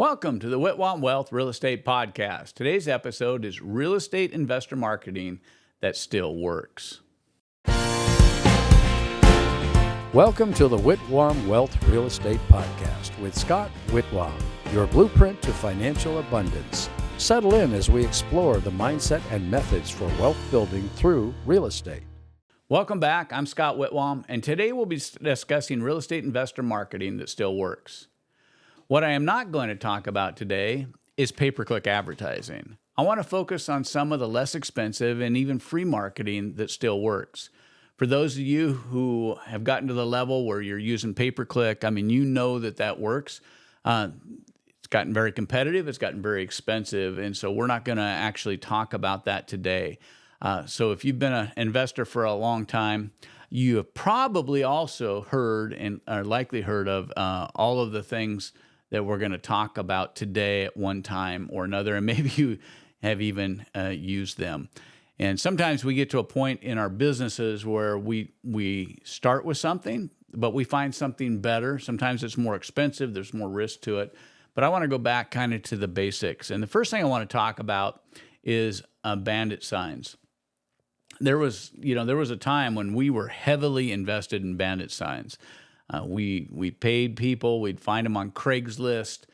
Welcome to the Whitwam Wealth Real Estate Podcast. Today's episode is Real Estate Investor Marketing That Still Works. Welcome to the Whitwam Wealth Real Estate Podcast with Scott Whitwam, your blueprint to financial abundance. Settle in as we explore the mindset and methods for wealth building through real estate. Welcome back. I'm Scott Whitwam, and today we'll be discussing real estate investor marketing that still works. What I am not going to talk about today is pay-per-click advertising. I want to focus on some of the less expensive and even free marketing that still works. For those of you who have gotten to the level where you're using pay-per-click, you know that works. It's gotten very competitive. It's gotten very expensive. And so we're not going to actually talk about that today. So if you've been an investor for a long time, you have probably also heard and are likely heard of all of the things that we're going to talk about today at one time or another, and maybe you have even used them. And sometimes we get to a point in our businesses where we start with something, but we find something better. Sometimes it's more expensive, there's more risk to it. But I want to go back kind of to the basics. And the first thing I want to talk about is bandit signs. There was a time when we were heavily invested in bandit signs. We paid people, we'd find them on Craigslist,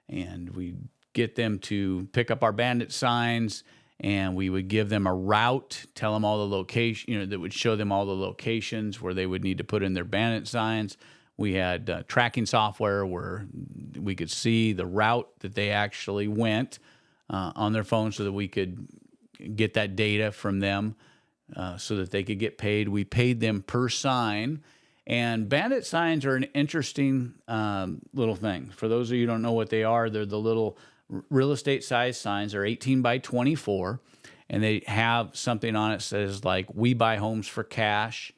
and we'd get them to pick up our bandit signs, and we would give them a route, tell them all the location, that would show them all the locations where they would need to put in their bandit signs. We had tracking software where we could see the route that they actually went on their phone so that we could get that data from them so that they could get paid. We paid them per sign. And bandit signs are an interesting little thing. For those of you who don't know what they are, they're the little real estate size signs. They're 18 by 24, and they have something on it that says like, "We buy homes for cash."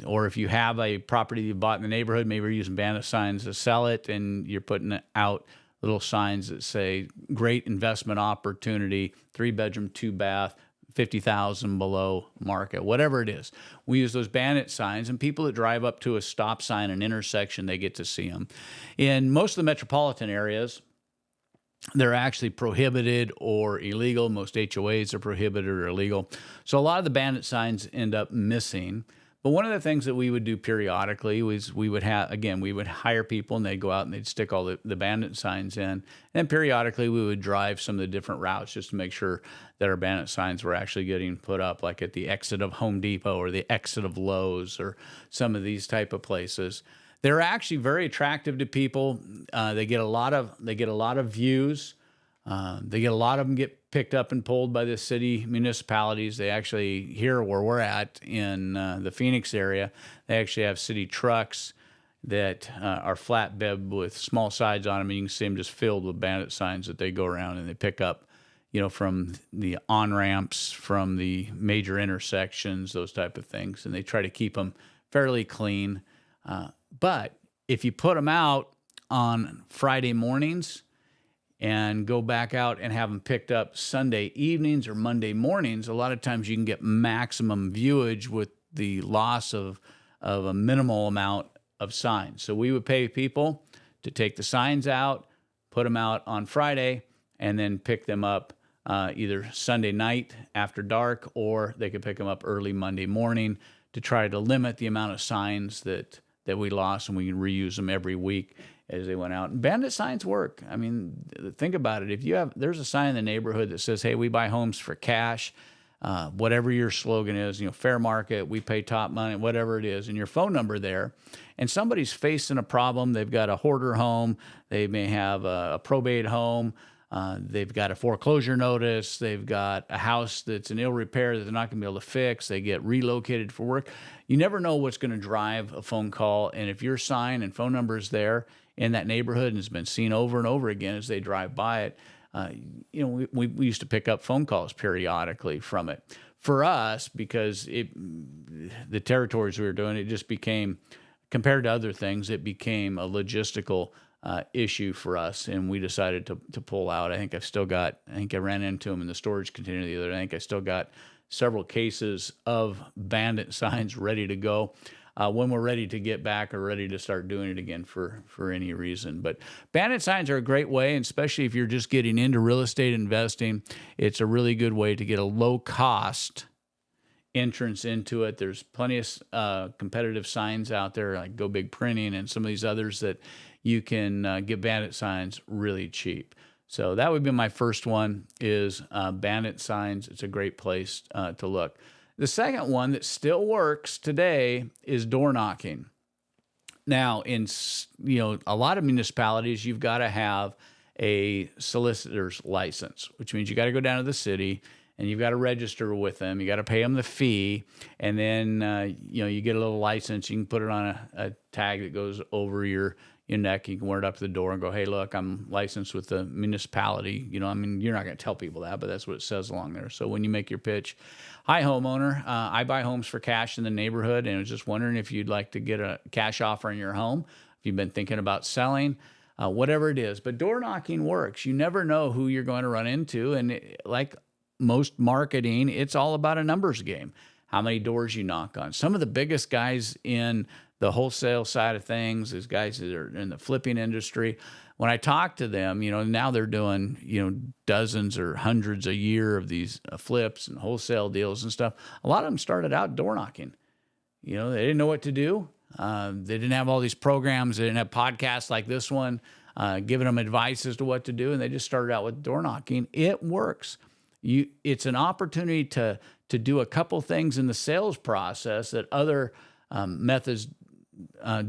Or if you have a property you bought in the neighborhood, maybe you're using bandit signs to sell it, and you're putting out little signs that say, "Great investment opportunity, 3-bedroom, 2-bath, 50,000 below market," whatever it is. We use those bandit signs, and people that drive up to a stop sign, an intersection, they get to see them. In most of the metropolitan areas, they're actually prohibited or illegal. Most HOAs are prohibited or illegal. So a lot of the bandit signs end up missing. But one of the things that we would do periodically was we would hire people, and they'd go out and they'd stick all the bandit signs in. And then periodically we would drive some of the different routes just to make sure that our bandit signs were actually getting put up, like at the exit of Home Depot or the exit of Lowe's or some of these type of places. They're actually very attractive to people. They get a lot of views. They get a lot of them get picked up and pulled by the city municipalities. They actually, here where we're at in the Phoenix area, they actually have city trucks that are flatbed with small sides on them, and you can see them just filled with bandit signs that they go around and they pick up, from the on-ramps, from the major intersections, those type of things, and they try to keep them fairly clean. But if you put them out on Friday mornings and go back out and have them picked up Sunday evenings or Monday mornings, a lot of times you can get maximum viewage with the loss of a minimal amount of signs. So we would pay people to take the signs out, put them out on Friday, and then pick them up either Sunday night after dark, or they could pick them up early Monday morning to try to limit the amount of signs that we lost, and we can reuse them every week as they went out. And bandit signs work. Think about it. There's a sign in the neighborhood that says, "Hey, we buy homes for cash," whatever your slogan is, fair market, we pay top money, whatever it is, and your phone number there, and somebody's facing a problem. They've got a hoarder home. They may have a probate home. They've got a foreclosure notice. They've got a house that's in ill repair that they're not going to be able to fix. They get relocated for work. You never know what's going to drive a phone call. And if your sign and phone number is there in that neighborhood and has been seen over and over again as they drive by it, we used to pick up phone calls periodically from it. For us, because the territories we were doing, it just became, compared to other things, it became a logistical issue for us, and we decided to pull out. I think I ran into them in the storage container the other day. I think I still got several cases of bandit signs ready to go. when we're ready to get back or ready to start doing it again for any reason. But bandit signs are a great way, and especially if you're just getting into real estate investing, it's a really good way to get a low cost entrance into it. There's plenty of competitive signs out there like Go Big Printing and some of these others that you can get bandit signs really cheap. So that would be my first one is bandit signs. It's a great place to look. The second one that still works today is door knocking. Now, in a lot of municipalities, you've got to have a solicitor's license, which means you got to go down to the city and you've got to register with them. You got to pay them the fee, and then you get a little license. You can put it on a tag that goes over your neck. You can wear it up to the door and go, "Hey, look, I'm licensed with the municipality." You're not going to tell people that, but that's what it says along there. So when you make your pitch, "Hi, homeowner. I buy homes for cash in the neighborhood, and I was just wondering if you'd like to get a cash offer on your home. If you've been thinking about selling, whatever it is." But door knocking works. You never know who you're going to run into, and like most marketing, it's all about a numbers game. How many doors you knock on. Some of the biggest guys in the wholesale side of things is guys that are in the flipping industry. When I talk to them, now they're doing, dozens or hundreds a year of these flips and wholesale deals and stuff. A lot of them started out door knocking. They didn't know what to do. They didn't have all these programs. They didn't have podcasts like this one giving them advice as to what to do. And they just started out with door knocking. It works. It's an opportunity to do a couple things in the sales process that other methods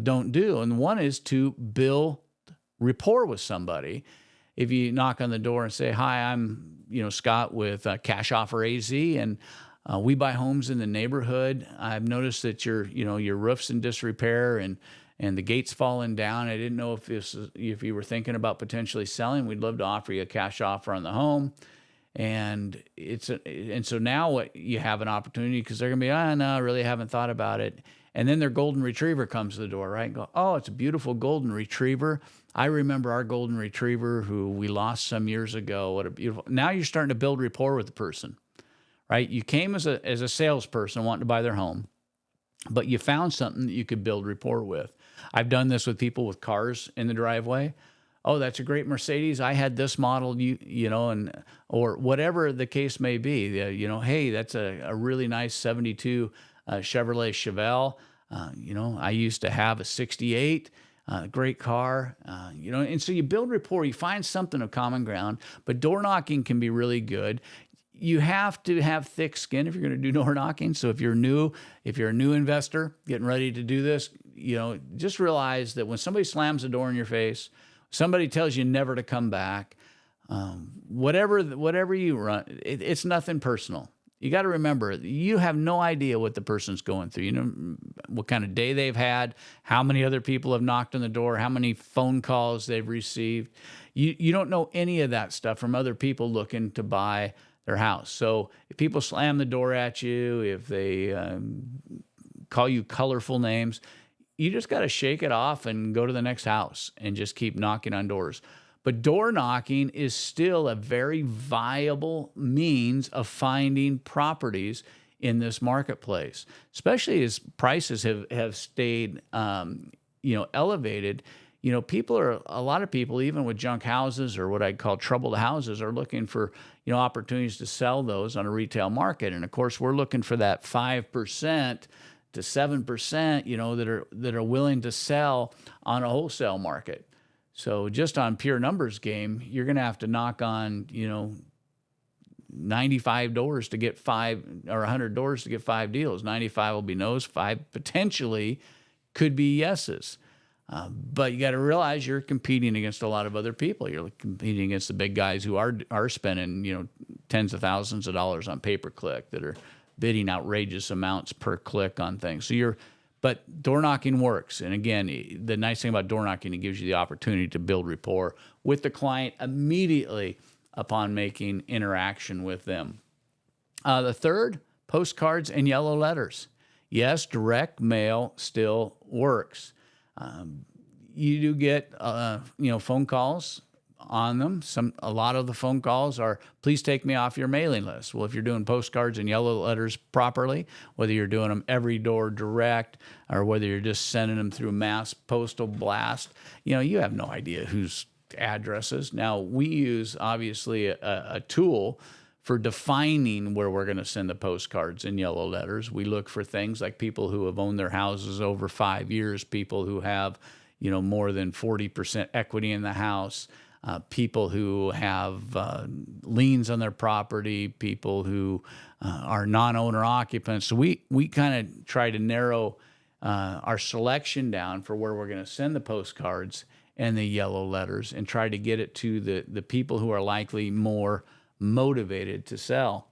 don't do. And one is to build rapport with somebody. If you knock on the door and say, "Hi, I'm Scott with Cash Offer AZ, and we buy homes in the neighborhood. I've noticed that your roof's in disrepair and the gate's falling down. I didn't know if you were thinking about potentially selling. We'd love to offer you a cash offer on the home." And so now what you have an opportunity, because they're gonna be, "No, I really haven't thought about it." And then their golden retriever comes to the door, right? And go, "Oh, it's a beautiful golden retriever. I remember our golden retriever who we lost some years ago. What a beautiful." Now you're starting to build rapport with the person, right? You came as a salesperson wanting to buy their home, but you found something that you could build rapport with. I've done this with people with cars in the driveway. "Oh, that's a great Mercedes. I had this model, or whatever the case may be. Hey, that's a really nice 72 Chevrolet Chevelle. I used to have a 68, great car, and so you build rapport, you find something of common ground, but door knocking can be really good. You have to have thick skin if you're going to do door knocking. So if you're a new investor getting ready to do this, just realize that when somebody slams the door in your face, somebody tells you never to come back, whatever you run, it's nothing personal. You got to remember, you have no idea what the person's going through. What kind of day they've had, how many other people have knocked on the door, how many phone calls they've received. You don't know any of that stuff from other people looking to buy their house. So if people slam the door at you, if they call you colorful names, you just got to shake it off and go to the next house and just keep knocking on doors. But door knocking is still a very viable means of finding properties in this marketplace, especially as prices have stayed, elevated. A lot of people, even with junk houses or what I'd call troubled houses, are looking for, opportunities to sell those on a retail market. And of course, we're looking for that 5% to 7%, that are willing to sell on a wholesale market. So just on pure numbers game, you're going to have to knock on, 95 doors to get 5, or 100 doors to get 5 deals. 95 will be no's, 5 potentially could be yeses. But you got to realize you're competing against a lot of other people. You're competing against the big guys who are spending, tens of thousands of dollars on pay-per-click, that are bidding outrageous amounts per click on things. But door knocking works. And again, the nice thing about door knocking, it gives you the opportunity to build rapport with the client immediately upon making interaction with them. The third, postcards and yellow letters. Yes, direct mail still works. You do get, phone calls on them. A lot of the phone calls are, please take me off your mailing list. Well, if you're doing postcards and yellow letters properly, whether you're doing them every door direct or whether you're just sending them through mass postal blast, you have no idea whose addresses. Now, we use obviously a tool for defining where we're going to send the postcards in yellow letters. We look for things like people who have owned their houses over 5 years, people who have, more than 40% equity in the house, people who have liens on their property, people who are non-owner occupants. So we kind of try to narrow our selection down for where we're going to send the postcards and the yellow letters and try to get it to the people who are likely more motivated to sell.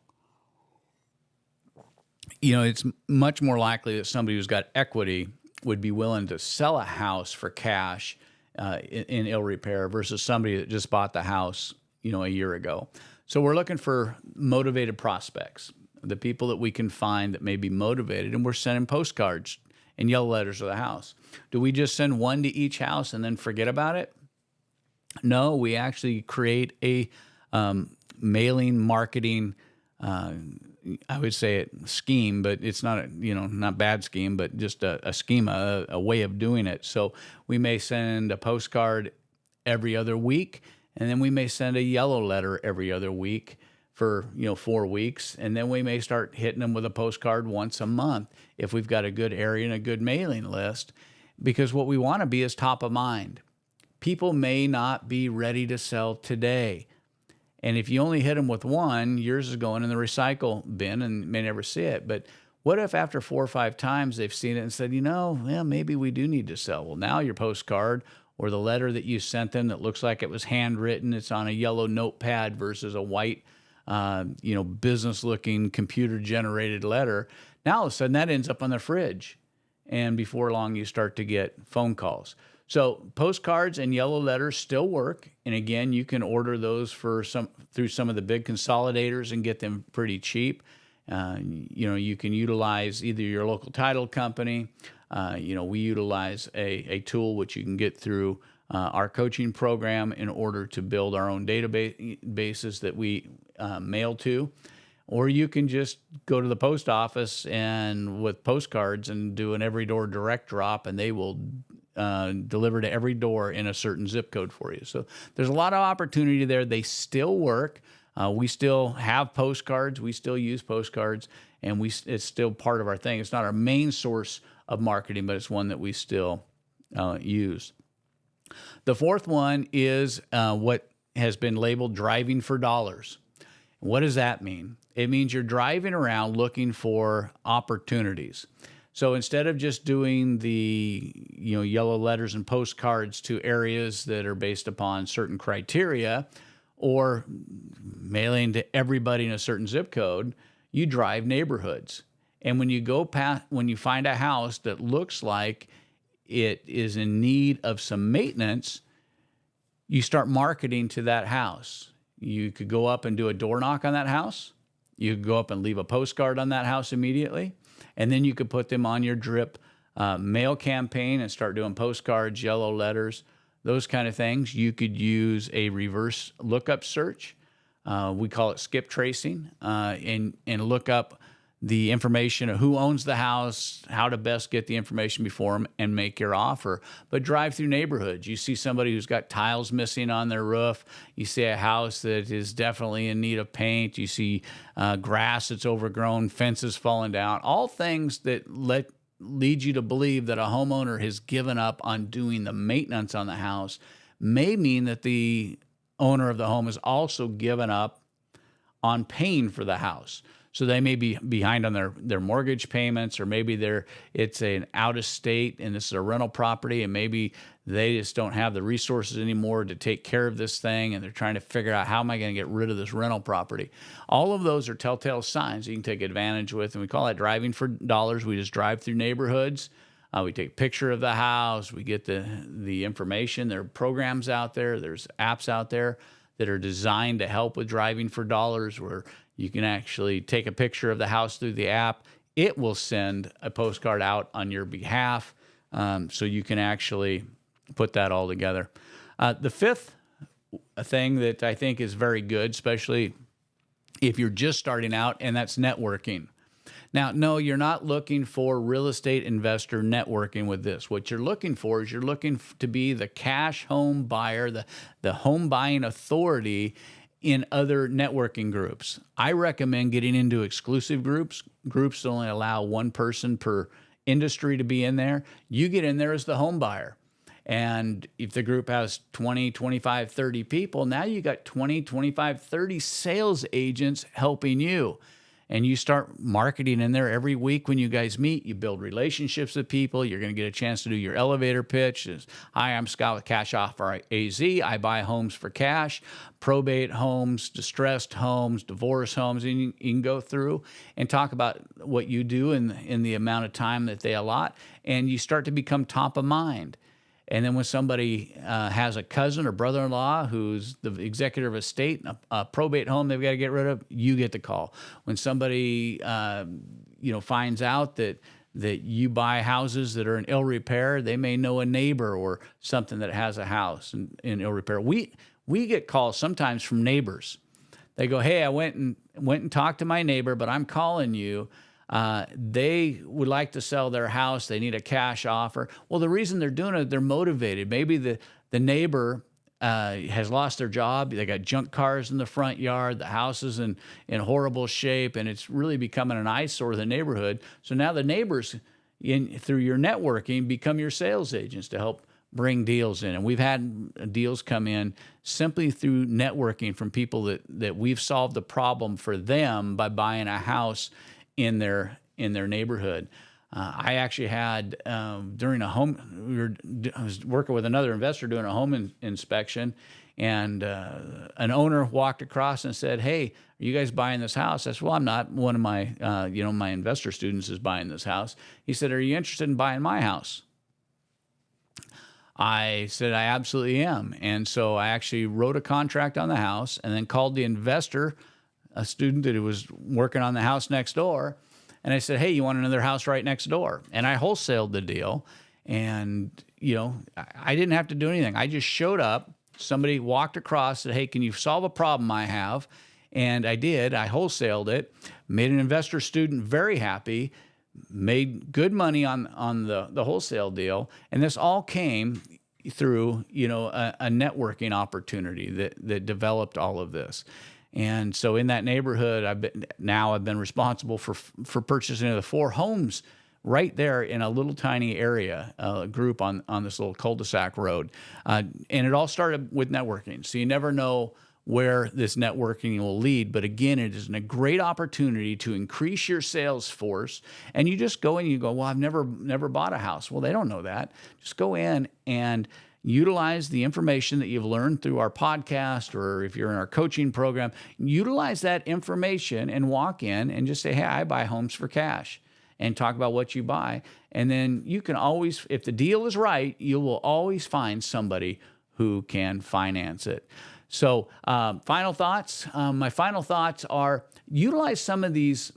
It's much more likely that somebody who's got equity would be willing to sell a house for cash in ill repair versus somebody that just bought the house, a year ago. So we're looking for motivated prospects, the people that we can find that may be motivated, and we're sending postcards and yellow letters to the house. Do we just send one to each house and then forget about it? No, we actually create a mailing marketing, I would say it scheme, but it's not not bad scheme, but just a schema, a way of doing it. So we may send a postcard every other week, and then we may send a yellow letter every other week for 4 weeks, and then we may start hitting them with a postcard once a month if we've got a good area and a good mailing list, because what we want to be is top of mind. People may not be ready to sell today. And if you only hit them with one, yours is going in the recycle bin and may never see it. But what if after 4 or 5 times they've seen it and said, maybe we do need to sell? Well, now your postcard or the letter that you sent them that looks like it was handwritten, it's on a yellow notepad versus a white, business-looking computer-generated letter. Now all of a sudden that ends up on the fridge. And before long you start to get phone calls. So postcards and yellow letters still work. And again, you can order those through some of the big consolidators and get them pretty cheap. You can utilize either your local title company. We utilize a tool which you can get through our coaching program in order to build our own databases that we mail to. Or you can just go to the post office and with postcards and do an every door direct drop, and they will deliver to every door in a certain zip code for you. So there's a lot of opportunity there. They still work. We still have postcards. We still use postcards, and it's still part of our thing. It's not our main source of marketing, but it's one that we still use. The fourth one is what has been labeled driving for dollars. What does that mean? It means you're driving around looking for opportunities. So instead of just doing the yellow letters and postcards to areas that are based upon certain criteria or mailing to everybody in a certain zip code, you drive neighborhoods. And when you find a house that looks like it is in need of some maintenance, you start marketing to that house. You could go up and do a door knock on that house. You could go up and leave a postcard on that house immediately. And then you could put them on your drip mail campaign and start doing postcards, yellow letters, those kind of things. You could use a reverse lookup search. We call it skip tracing, and look up the information of who owns the house, how to best get the information before them and make your offer. But drive through neighborhoods. You see somebody who's got tiles missing on their roof. You see a house that is definitely in need of paint. You see grass that's overgrown, fences falling down, all things that lead you to believe that a homeowner has given up on doing the maintenance on the house may mean that the owner of the home has also given up on paying for the house. So they may be behind on their mortgage payments, or maybe it's an out of state and this is a rental property, and maybe they just don't have the resources anymore to take care of this thing, and they're trying to figure out, how am I going to get rid of this rental property? All of those are telltale signs you can take advantage with, and we call that driving for dollars. We just drive through neighborhoods. We take a picture of the house. We get the information. There are programs out there. There's apps out there that are designed to help with driving for dollars, where you can actually take a picture of the house through the app. It will send a postcard out on your behalf, so you can actually put that all together. The fifth a thing that I think is very good, especially if you're just starting out, and that's networking. Now, no, you're not looking for real estate investor networking with this. What you're looking for is you're looking to be the cash home buyer, the home buying authority in other networking groups. I recommend getting into exclusive groups that only allow one person per industry to be in there. You get in there as the home buyer. And if the group has 20, 25, 30 people, now you got 20, 25, 30 sales agents helping you. And you start marketing in there every week when you guys meet. You build relationships with people. You're going to get a chance to do your elevator pitch. Hi, I'm Scott with Cash Offer AZ. I buy homes for cash, probate homes, distressed homes, divorce homes. And you can go through and talk about what you do in the amount of time that they allot. And you start to become top of mind. And then when somebody has a cousin or brother-in-law who's the executor of a estate, a probate home they've got to get rid of, you get the call. When somebody finds out that you buy houses that are in ill repair, they may know a neighbor or something that has a house in ill repair. We get calls sometimes from neighbors. They go, "Hey, I went and talked to my neighbor, but I'm calling you. They would like to sell their house. They need a cash offer." Well, the reason they're doing it, they're motivated. Maybe the neighbor has lost their job. They got junk cars in the front yard. The house is in horrible shape, and it's really becoming an eyesore of the neighborhood. So now the neighbors, through your networking, become your sales agents to help bring deals in. And we've had deals come in simply through networking from people that we've solved the problem for them by buying a house in their neighborhood. I actually had during I was working with another investor doing a home inspection, and an owner walked across and said, "Hey, are you guys buying this house?" I said, "Well, I'm not. One of my my investor students is buying this house." He said, "Are you interested in buying my house?" I said, "I absolutely am." And so I actually wrote a contract on the house and then called the investor, a student that was working on the house next door. And I said, "Hey, you want another house right next door?" And I wholesaled the deal. And, I didn't have to do anything. I just showed up. Somebody walked across, said, "Hey, can you solve a problem I have?" And I did. I wholesaled it, made an investor student very happy, made good money on the wholesale deal. And this all came through, a networking opportunity that developed all of this. And so in that neighborhood, I've been responsible for purchasing the 4 homes right there in a little tiny area, group on this little cul-de-sac road. And it all started with networking. So you never know where this networking will lead. But again, it is a great opportunity to increase your sales force. And you just go in and you go, "Well, I've never bought a house." Well, they don't know that. Just go in and utilize the information that you've learned through our podcast, or if you're in our coaching program, utilize that information and walk in and just say, "Hey, I buy homes for cash," and talk about what you buy. And then you can always, if the deal is right, you will always find somebody who can finance it. So final thoughts. My final thoughts are utilize some of these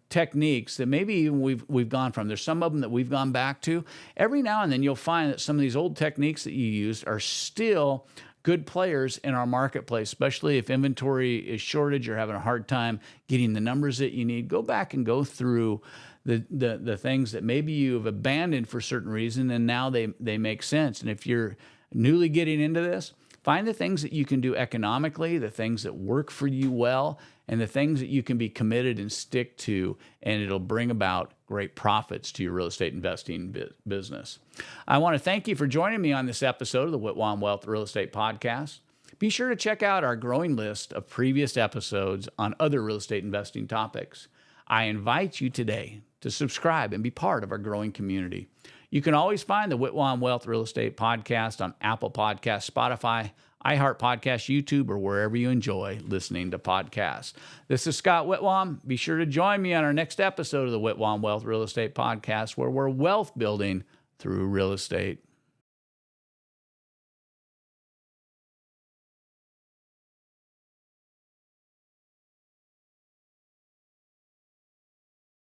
techniques that maybe even we've gone from. There's some of them that we've gone back to. Every now and then you'll find that some of these old techniques that you used are still good players in our marketplace, especially if inventory is shortage, you're having a hard time getting the numbers that you need. Go back and go through the things that maybe you've abandoned for certain reason, and now they make sense. And if you're newly getting into this, find the things that you can do economically, the things that work for you well, and the things that you can be committed and stick to, and it'll bring about great profits to your real estate investing business. I want to thank you for joining me on this episode of the Whitwam Wealth Real Estate Podcast. Be sure to check out our growing list of previous episodes on other real estate investing topics. I invite you today to subscribe and be part of our growing community. You can always find the Whitwam Wealth Real Estate Podcast on Apple Podcasts, Spotify, iHeart Podcast, YouTube, or wherever you enjoy listening to podcasts. This is Scott Whitwam. Be sure to join me on our next episode of the Whitwam Wealth Real Estate Podcast, where we're wealth building through real estate.